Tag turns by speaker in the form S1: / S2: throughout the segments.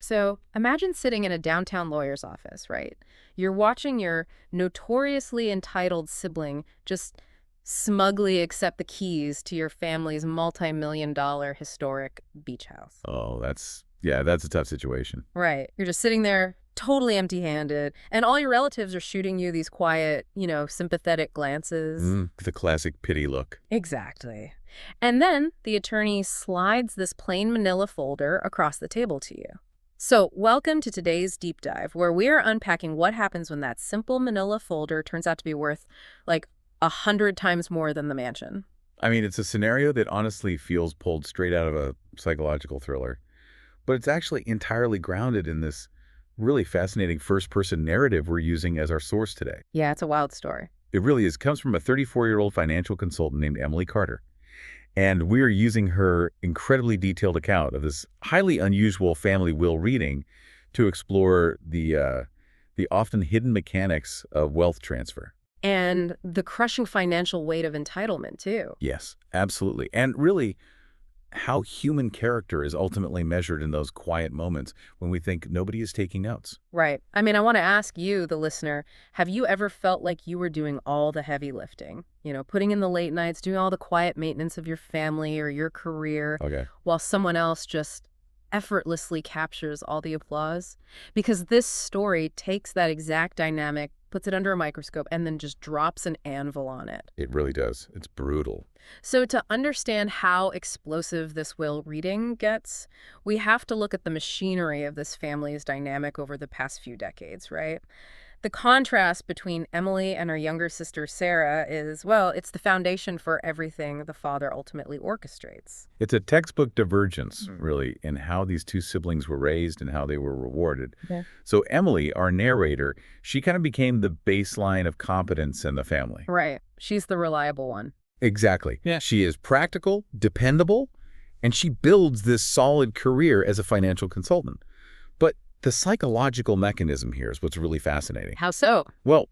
S1: So imagine sitting in a downtown lawyer's office, right? You're watching your notoriously entitled sibling just smugly accept the keys to your family's multi-million-dollar historic beach house.
S2: Oh, that's a tough situation.
S1: Right. You're just sitting there totally empty-handed, and all your relatives are shooting you these quiet, sympathetic glances.
S2: The classic pity look.
S1: Exactly. And then the attorney slides this plain manila folder across the table to you. So, welcome to today's deep dive, where we are unpacking what happens when that simple manila folder turns out to be worth, like, 100 times more than the mansion.
S2: I mean, it's a scenario that honestly feels pulled straight out of a psychological thriller, but it's actually entirely grounded in this really fascinating first-person narrative we're using as our source today.
S1: Yeah, it's a wild story.
S2: It really is. It comes from a 34-year-old financial consultant named Emily Carter. And we are using her incredibly detailed account of this highly unusual family will reading to explore the often hidden mechanics of wealth transfer.
S1: And the crushing financial weight of entitlement, too.
S2: Yes, absolutely. And really, how human character is ultimately measured in those quiet moments when we think nobody is taking notes.
S1: Right. I mean, I want to ask you, the listener, have you ever felt like you were doing all the heavy lifting? Putting in the late nights, doing all the quiet maintenance of your family or your career,
S2: Okay.
S1: while someone else just effortlessly captures all the applause? Because this story takes that exact dynamic, puts it under a microscope, and then just drops an anvil on it.
S2: It really does. It's brutal.
S1: So to understand how explosive this will reading gets, we have to look at the machinery of this family's dynamic over the past few decades, right? The contrast between Emily and her younger sister Sarah is, well, it's the foundation for everything the father ultimately orchestrates.
S2: It's a textbook divergence, really, in how these two siblings were raised and how they were rewarded.
S1: Yeah.
S2: So Emily, our narrator, she kind of became the baseline of competence in the family.
S1: Right. She's the reliable one.
S2: Exactly.
S1: Yeah.
S2: She is practical, dependable, and she builds this solid career as a financial consultant. But the psychological mechanism here is what's really fascinating.
S1: How so?
S2: Well,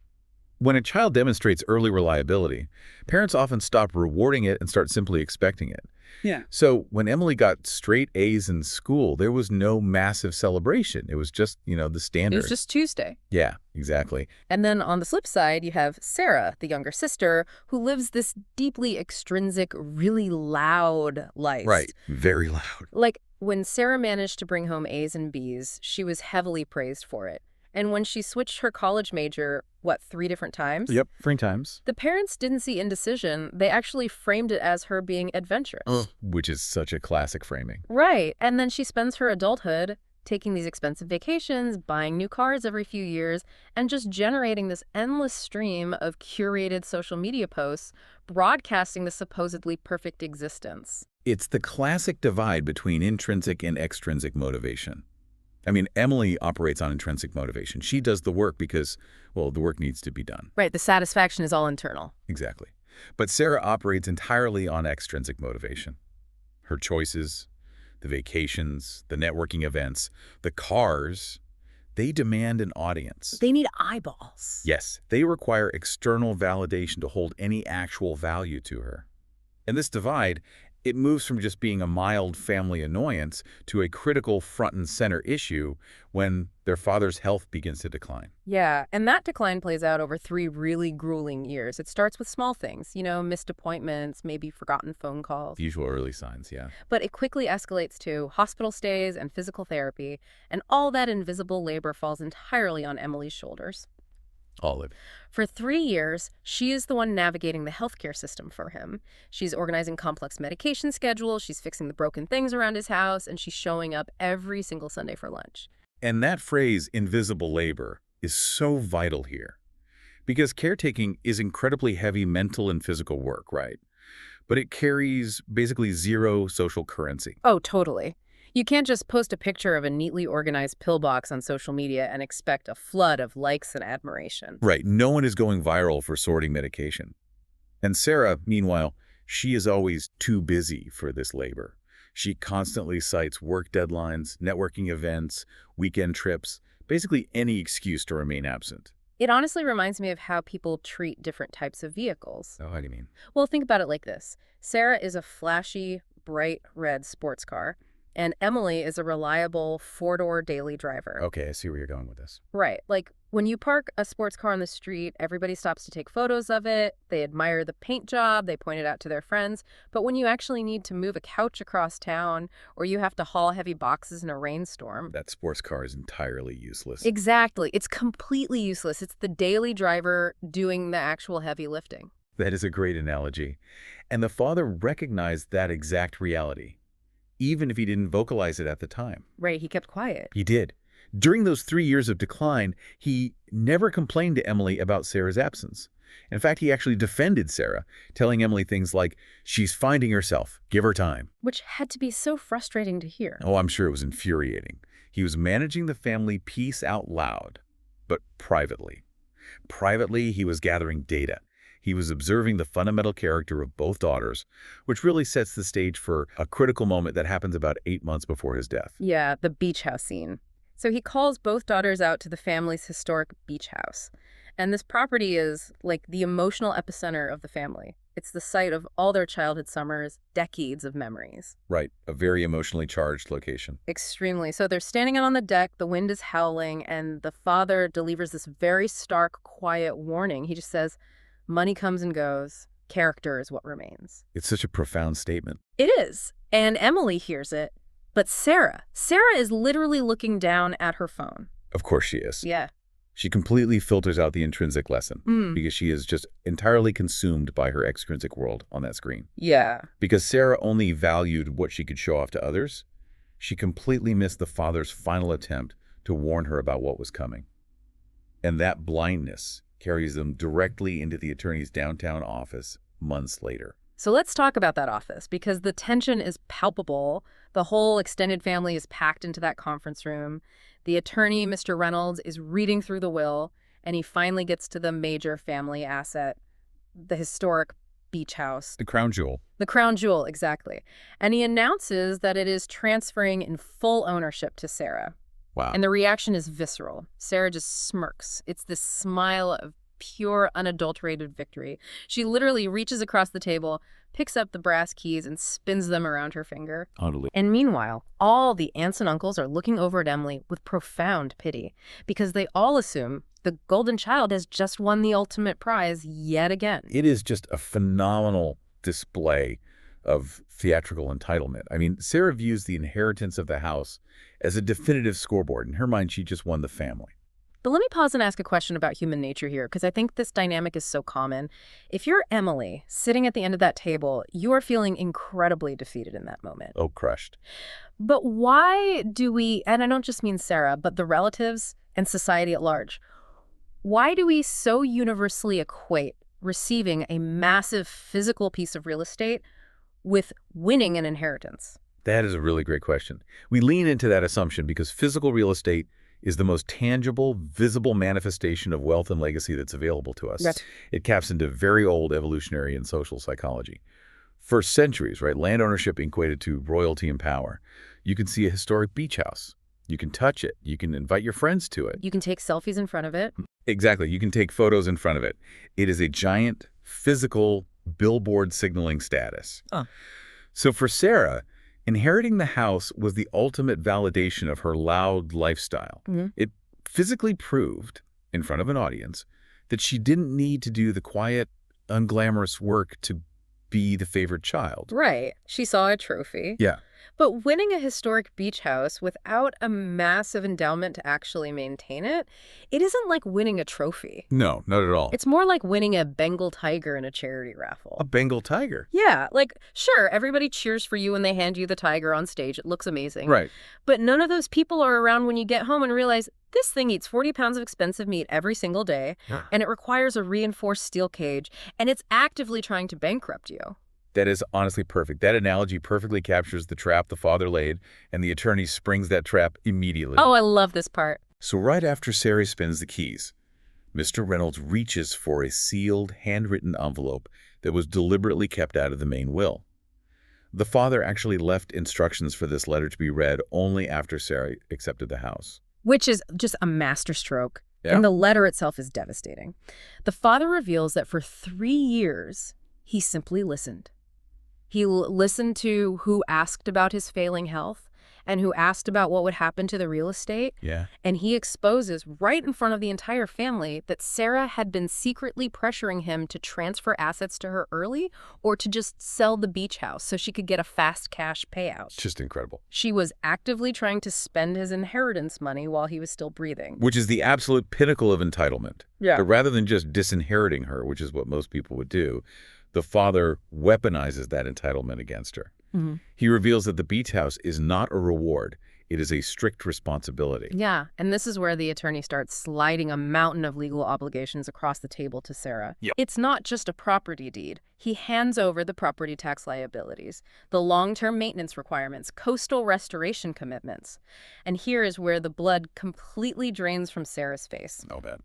S2: when a child demonstrates early reliability, parents often stop rewarding it and start simply expecting it.
S3: Yeah.
S2: So when Emily got straight A's in school, there was no massive celebration. It was just, the standard.
S1: It was just Tuesday.
S2: Yeah, exactly.
S1: And then on the flip side, you have Sarah, the younger sister, who lives this deeply extrinsic, really loud life.
S2: Right. Very loud.
S1: Like, when Sarah managed to bring home A's and B's, she was heavily praised for it. And when she switched her college major, 3 different times?
S2: Yep, 3 times.
S1: The parents didn't see indecision. They actually framed it as her being adventurous.
S2: Which is such a classic framing.
S1: Right. And then she spends her adulthood taking these expensive vacations, buying new cars every few years, and just generating this endless stream of curated social media posts, broadcasting the supposedly perfect existence.
S2: It's the classic divide between intrinsic and extrinsic motivation. I mean, Emily operates on intrinsic motivation. She does the work because, well, the work needs to be done.
S1: Right, the satisfaction is all internal.
S2: Exactly. But Sarah operates entirely on extrinsic motivation. Her choices, the vacations, the networking events, the cars, they demand an audience.
S1: They need eyeballs.
S2: Yes, they require external validation to hold any actual value to her. And this divide, it moves from just being a mild family annoyance to a critical front and center issue when their father's health begins to decline.
S1: Yeah, and that decline plays out over 3 really grueling years. It starts with small things, missed appointments, maybe forgotten phone calls.
S2: The usual early signs, yeah.
S1: But it quickly escalates to hospital stays and physical therapy, and all that invisible labor falls entirely on Emily's shoulders.
S2: Olive.
S1: For 3 years, she is the one navigating the healthcare system for him. She's organizing complex medication schedules, she's fixing the broken things around his house, and she's showing up every single Sunday for lunch.
S2: And that phrase, invisible labor, is so vital here. Because caretaking is incredibly heavy mental and physical work, right? But it carries basically zero social currency.
S1: Oh, totally. You can't just post a picture of a neatly organized pillbox on social media and expect a flood of likes and admiration.
S2: Right. No one is going viral for sorting medication. And Sarah, meanwhile, she is always too busy for this labor. She constantly cites work deadlines, networking events, weekend trips, basically any excuse to remain absent.
S1: It honestly reminds me of how people treat different types of vehicles.
S2: Oh, how do you mean?
S1: Well, think about it like this. Sarah is a flashy, bright red sports car, and Emily is a reliable four-door daily driver.
S2: Okay, I see where you're going with this.
S1: Right. Like, when you park a sports car on the street, everybody stops to take photos of it. They admire the paint job. They point it out to their friends. But when you actually need to move a couch across town or you have to haul heavy boxes in a rainstorm.
S2: That sports car is entirely useless.
S1: Exactly. It's completely useless. It's the daily driver doing the actual heavy lifting.
S2: That is a great analogy. And the father recognized that exact reality, even if he didn't vocalize it at the time.
S1: Right. He kept quiet.
S2: He did. During those 3 years of decline, he never complained to Emily about Sarah's absence. In fact, he actually defended Sarah, telling Emily things like, "She's finding herself. Give her time."
S1: Which had to be so frustrating to hear.
S2: Oh, I'm sure it was infuriating. He was managing the family peace out loud, but privately. Privately, he was gathering data. He was observing the fundamental character of both daughters, which really sets the stage for a critical moment that happens about 8 months before his death.
S1: Yeah, the beach house scene. So he calls both daughters out to the family's historic beach house. And this property is like the emotional epicenter of the family. It's the site of all their childhood summers, decades of memories.
S2: Right, a very emotionally charged location.
S1: Extremely. So they're standing out on the deck, the wind is howling, and the father delivers this very stark, quiet warning. He just says, "Money comes and goes. Character is what remains."
S2: It's such a profound statement.
S1: It is. And Emily hears it. But Sarah is literally looking down at her phone.
S2: Of course she is.
S1: Yeah.
S2: She completely filters out the intrinsic lesson because she is just entirely consumed by her extrinsic world on that screen.
S1: Yeah.
S2: Because Sarah only valued what she could show off to others, she completely missed the father's final attempt to warn her about what was coming. And that blindness carries them directly into the attorney's downtown office months later.
S1: So let's talk about that office, because the tension is palpable. The whole extended family is packed into that conference room. The attorney, Mr. Reynolds, is reading through the will, and he finally gets to the major family asset, the historic beach house.
S2: The crown jewel.
S1: The crown jewel, exactly. And he announces that it is transferring in full ownership to Sarah.
S2: Wow.
S1: And the reaction is visceral. Sarah just smirks. It's this smile of pure, unadulterated victory. She literally reaches across the table, picks up the brass keys, and spins them around her finger.
S2: Totally.
S1: And meanwhile, all the aunts and uncles are looking over at Emily with profound pity, because they all assume the golden child has just won the ultimate prize yet again.
S2: It is just a phenomenal display of theatrical entitlement. I mean, Sarah views the inheritance of the house as a definitive scoreboard. In her mind, she just won the family.
S1: But let me pause and ask a question about human nature here, because I think this dynamic is so common. If you're Emily, sitting at the end of that table, you are feeling incredibly defeated in that moment.
S2: Oh, crushed.
S1: But why do we, and I don't just mean Sarah, but the relatives and society at large, why do we so universally equate receiving a massive physical piece of real estate with winning an inheritance?
S2: That is a really great question. We lean into that assumption because physical real estate is the most tangible, visible manifestation of wealth and legacy that's available to us.
S1: Right.
S2: It taps into very old evolutionary and social psychology. For centuries, right, land ownership equated to royalty and power. You can see a historic beach house. You can touch it. You can invite your friends to it.
S1: You can take selfies in front of it.
S2: Exactly. You can take photos in front of it. It is a giant physical billboard signaling status. So for Sarah, inheriting the house was the ultimate validation of her loud lifestyle. It physically proved, in front of an audience, that she didn't need to do the quiet, unglamorous work to be the favored child.
S1: Right. She saw a trophy.
S2: Yeah.
S1: But winning a historic beach house without a massive endowment to actually maintain it, it isn't like winning a trophy.
S2: No, not at all.
S1: It's more like winning a Bengal tiger in a charity raffle.
S2: A Bengal tiger.
S1: Yeah, like, sure, everybody cheers for you when they hand you the tiger on stage. It looks amazing.
S2: Right.
S1: But none of those people are around when you get home and realize this thing eats 40 pounds of expensive meat every single day, and it requires a reinforced steel cage, and it's actively trying to bankrupt you.
S2: That is honestly perfect. That analogy perfectly captures the trap the father laid, and the attorney springs that trap immediately.
S1: Oh, I love this part.
S2: So right after Sarah spins the keys, Mr. Reynolds reaches for a sealed, handwritten envelope that was deliberately kept out of the main will. The father actually left instructions for this letter to be read only after Sarah accepted the house.
S1: Which is just a masterstroke.
S2: Yeah.
S1: And the letter itself is devastating. The father reveals that for 3 years, he simply listened. He listened to who asked about his failing health, and who asked about what would happen to the real estate.
S2: Yeah.
S1: And he exposes right in front of the entire family that Sarah had been secretly pressuring him to transfer assets to her early or to just sell the beach house so she could get a fast cash payout.
S2: It's just incredible.
S1: She was actively trying to spend his inheritance money while he was still breathing.
S2: Which is the absolute pinnacle of entitlement.
S1: Yeah.
S2: But rather than just disinheriting her, which is what most people would do, the father weaponizes that entitlement against her. He reveals that the beach house is not a reward. It is a strict responsibility.
S1: Yeah, and this is where the attorney starts sliding a mountain of legal obligations across the table to Sarah.
S2: Yep.
S1: It's not just a property deed. He hands over the property tax liabilities, the long-term maintenance requirements, coastal restoration commitments. And here is where the blood completely drains from Sarah's face.
S2: Oh, bad.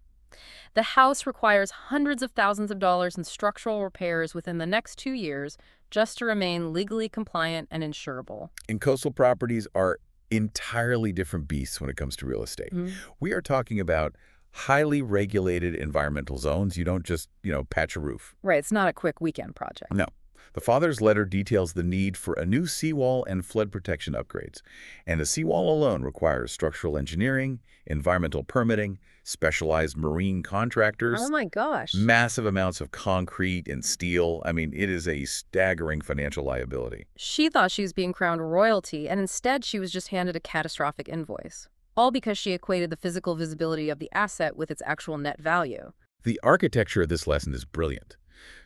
S1: The house requires hundreds of thousands of dollars in structural repairs within the next 2 years just to remain legally compliant and insurable.
S2: And coastal properties are entirely different beasts when it comes to real estate. We are talking about highly regulated environmental zones. You don't just, patch a roof.
S1: Right, it's not a quick weekend project.
S2: No. The father's letter details the need for a new seawall and flood protection upgrades. And a seawall alone requires structural engineering, environmental permitting, specialized marine contractors.
S1: Oh my gosh.
S2: Massive amounts of concrete and steel. I mean, it is a staggering financial liability.
S1: She thought she was being crowned royalty, and instead she was just handed a catastrophic invoice. All because she equated the physical visibility of the asset with its actual net value.
S2: The architecture of this lesson is brilliant.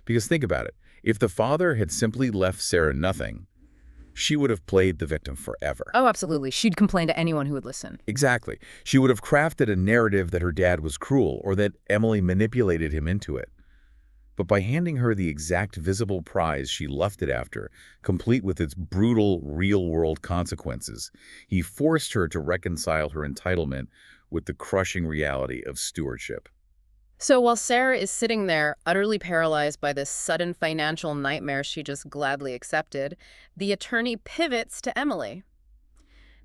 S2: Because think about it. If the father had simply left Sarah nothing, she would have played the victim forever.
S1: Oh, absolutely. She'd complain to anyone who would listen.
S2: Exactly. She would have crafted a narrative that her dad was cruel or that Emily manipulated him into it. But by handing her the exact visible prize she lusted after, complete with its brutal, real-world consequences, he forced her to reconcile her entitlement with the crushing reality of stewardship.
S1: So while Sarah is sitting there, utterly paralyzed by this sudden financial nightmare she just gladly accepted, the attorney pivots to Emily.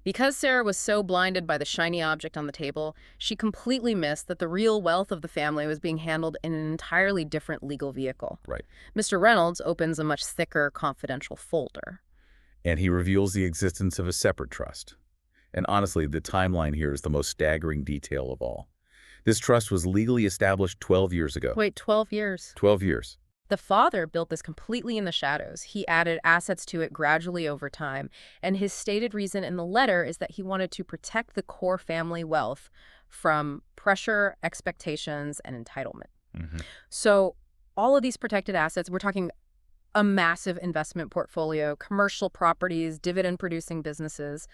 S1: Because Sarah was so blinded by the shiny object on the table, she completely missed that the real wealth of the family was being handled in an entirely different legal vehicle.
S2: Right.
S1: Mr. Reynolds opens a much thicker, confidential folder.
S2: And he reveals the existence of a separate trust. And honestly, the timeline here is the most staggering detail of all. This trust was legally established 12 years ago.
S1: Wait, 12 years?
S2: 12 years.
S1: The father built this completely in the shadows. He added assets to it gradually over time, and his stated reason in the letter is that he wanted to protect the core family wealth from pressure, expectations, and entitlement. So all of these protected assets, we're talking a massive investment portfolio, commercial properties, dividend-producing businesses,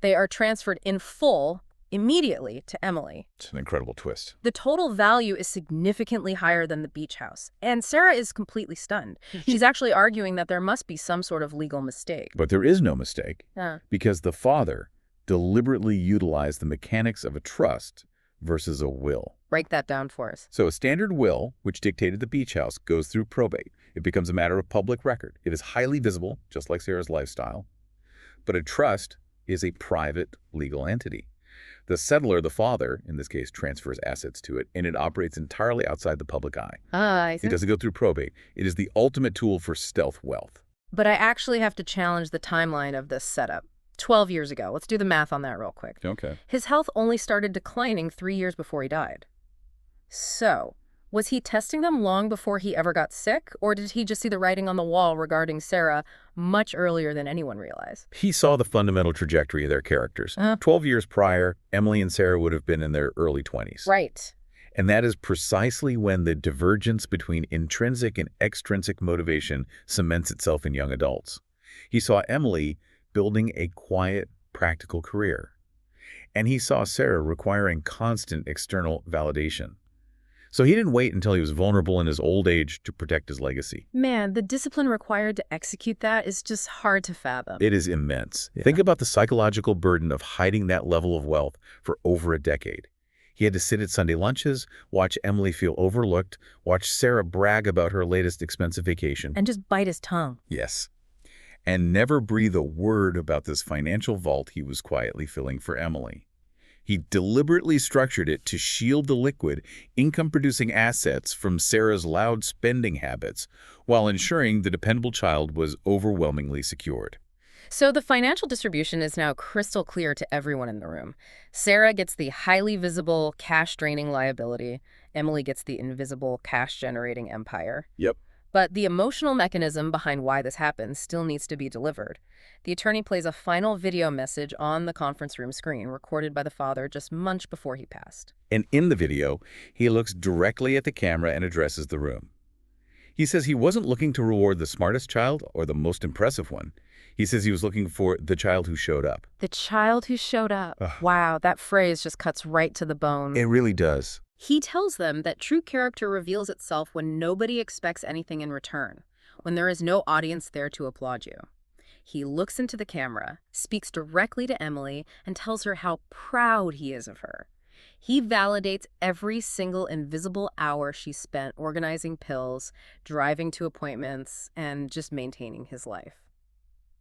S1: they are transferred in full immediately to Emily.
S2: It's an incredible twist.
S1: The total value is significantly higher than the beach house, and Sarah is completely stunned. She's actually arguing that there must be some sort of legal mistake.
S2: But there is no mistake, because the father deliberately utilized the mechanics of a trust versus a will.
S1: Break that down for us.
S2: So a standard will, which dictated the beach house, goes through probate. It becomes a matter of public record. It is highly visible, just like Sarah's lifestyle. But a trust is a private legal entity. The settlor, the father, in this case, transfers assets to it, and it operates entirely outside the public eye.
S1: I see.
S2: It doesn't go through probate. It is the ultimate tool for stealth wealth.
S1: But I actually have to challenge the timeline of this setup. 12 years ago. Let's do the math on that real quick.
S2: Okay.
S1: His health only started declining 3 years before he died. So, was he testing them long before he ever got sick, or did he just see the writing on the wall regarding Sarah much earlier than anyone realized?
S2: He saw the fundamental trajectory of their characters. 12 years prior, Emily and Sarah would have been in their early 20s.
S1: Right.
S2: And that is precisely when the divergence between intrinsic and extrinsic motivation cements itself in young adults. He saw Emily building a quiet, practical career. And he saw Sarah requiring constant external validation. So he didn't wait until he was vulnerable in his old age to protect his legacy.
S1: Man, the discipline required to execute that is just hard to fathom.
S2: It is immense. Think about the psychological burden of hiding that level of wealth for over a decade. He had to sit at Sunday lunches, watch Emily feel overlooked, watch Sarah brag about her latest expensive vacation.
S1: And just bite his tongue.
S2: Yes. And never breathe a word about this financial vault he was quietly filling for Emily. He deliberately structured it to shield the liquid, income-producing assets from Sarah's loud spending habits, while ensuring the dependable child was overwhelmingly secured.
S1: So the financial distribution is now crystal clear to everyone in the room. Sarah gets the highly visible, cash-draining liability. Emily gets the invisible, cash-generating empire.
S2: Yep.
S1: But the emotional mechanism behind why this happens still needs to be delivered. The attorney plays a final video message on the conference room screen, recorded by the father just months before he passed.
S2: And in the video, he looks directly at the camera and addresses the room. He says he wasn't looking to reward the smartest child or the most impressive one. He says he was looking for the child who showed up.
S1: The child who showed up.
S2: Ugh.
S1: Wow, that phrase just cuts right to the bone.
S2: It really does.
S1: He tells them that true character reveals itself when nobody expects anything in return, when there is no audience there to applaud you. He looks into the camera, speaks directly to Emily, and tells her how proud he is of her. He validates every single invisible hour she spent organizing pills, driving to appointments, and just maintaining his life.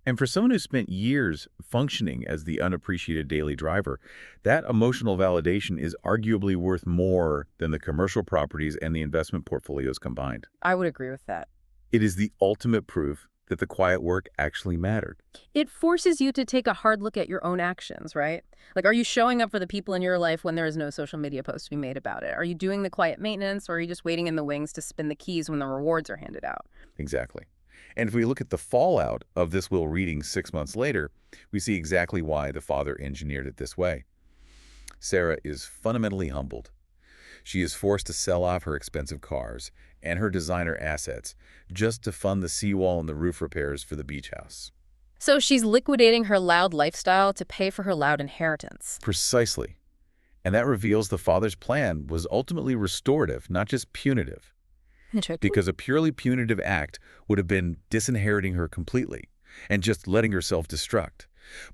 S2: And for someone who spent years functioning as the unappreciated daily driver, that emotional validation is arguably worth more than the commercial properties and the investment portfolios combined.
S1: I would agree with that.
S2: It is the ultimate proof that the quiet work actually mattered.
S1: It forces you to take a hard look at your own actions, right? Like, are you showing up for the people in your life when there is no social media post to be made about it? Are you doing the quiet maintenance, or are you just waiting in the wings to spin the keys when the rewards are handed out?
S2: Exactly. And if we look at the fallout of this will reading 6 months later, we see exactly why the father engineered it this way. Sarah is fundamentally humbled. She is forced to sell off her expensive cars and her designer assets just to fund the seawall and the roof repairs for the beach house.
S1: So she's liquidating her loud lifestyle to pay for her loud inheritance.
S2: Precisely. And that reveals the father's plan was ultimately restorative, not just punitive. Because a purely punitive act would have been disinheriting her completely and just letting herself destruct.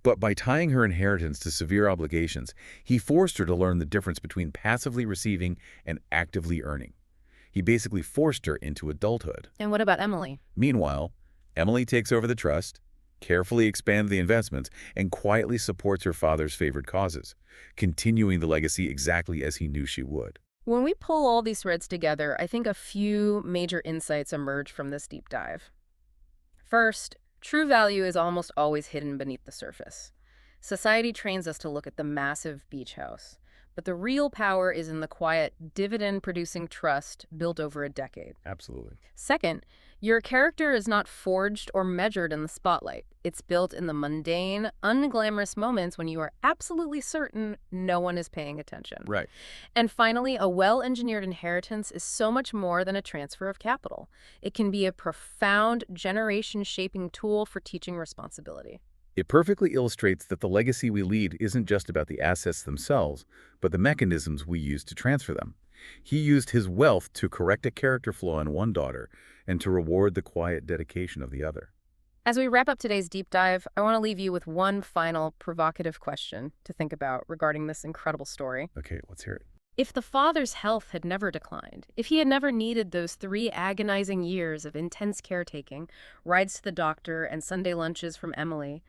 S2: But by tying her inheritance to severe obligations, he forced her to learn the difference between passively receiving and actively earning. He basically forced her into adulthood.
S1: And what about Emily?
S2: Meanwhile, Emily takes over the trust, carefully expands the investments, and quietly supports her father's favorite causes, continuing the legacy exactly as he knew she would.
S1: When we pull all these threads together, I think a few major insights emerge from this deep dive. First, true value is almost always hidden beneath the surface. Society trains us to look at the massive beach house, but the real power is in the quiet, dividend-producing trust built over a decade.
S2: Absolutely.
S1: Second, your character is not forged or measured in the spotlight. It's built in the mundane, unglamorous moments when you are absolutely certain no one is paying attention.
S2: Right.
S1: And finally, a well-engineered inheritance is so much more than a transfer of capital. It can be a profound, generation-shaping tool for teaching responsibility.
S2: It perfectly illustrates that the legacy we lead isn't just about the assets themselves, but the mechanisms we use to transfer them. He used his wealth to correct a character flaw in one daughter and to reward the quiet dedication of the other.
S1: As we wrap up today's deep dive, I want to leave you with one final provocative question to think about regarding this incredible story.
S2: Okay, let's hear it.
S1: If the father's health had never declined, if he had never needed those 3 agonizing years of intense caretaking, rides to the doctor, and Sunday lunches from Emily,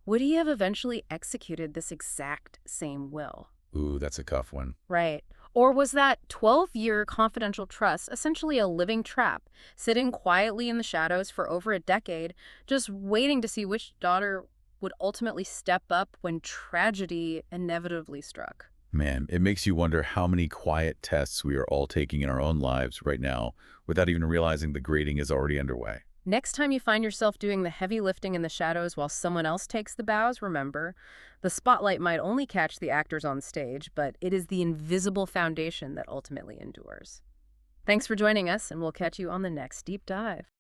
S1: would he have eventually executed this exact same will?
S2: Ooh, that's a tough one.
S1: Right. Or was that 12-year confidential trust essentially a living trap, sitting quietly in the shadows for over a decade, just waiting to see which daughter would ultimately step up when tragedy inevitably struck?
S2: Man, it makes you wonder how many quiet tests we are all taking in our own lives right now without even realizing the grading is already underway.
S1: Next time you find yourself doing the heavy lifting in the shadows while someone else takes the bows, remember, the spotlight might only catch the actors on stage, but it is the invisible foundation that ultimately endures. Thanks for joining us, and we'll catch you on the next deep dive.